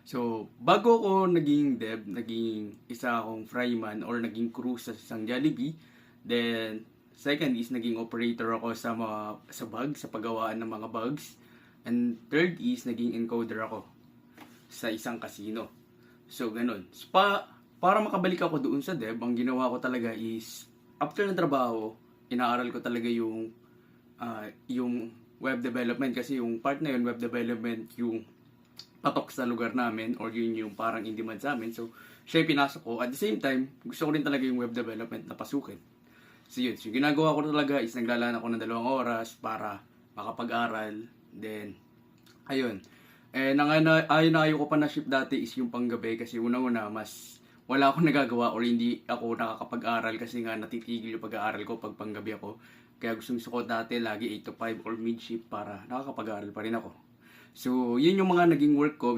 So, bago ako naging dev, naging isa akong fryman or naging crew sa isang Jollibee. Then, second is naging operator ako sa bugs, sa paggawaan ng mga bugs. And third is naging encoder ako sa isang casino. So, ganun. So, para makabalik ako doon sa dev, ang ginawa ko talaga is, after ng trabaho, inaaral ko talaga yung web development. Kasi yung part na yun, web development, yung patok sa lugar namin or yun yung parang in demand sa amin. So, siya yung pinasok ko. At the same time, gusto ko rin talaga yung web development na pasukin. So, yun. So, yung ginagawa ko talaga is naglalaan ako ng 2 oras para makapag-aral. Then, ayun. Ayaw ko pa na shift dati is yung panggabi kasi unang-una mas wala akong nagagawa or hindi ako nakakapag-aral kasi nga natitigil yung pag-aaral ko pag panggabi ako. Kaya gusto ko dati lagi 8 to 5 or mid-shift para nakakapag-aral pa rin ako. So, yun yung mga naging work ko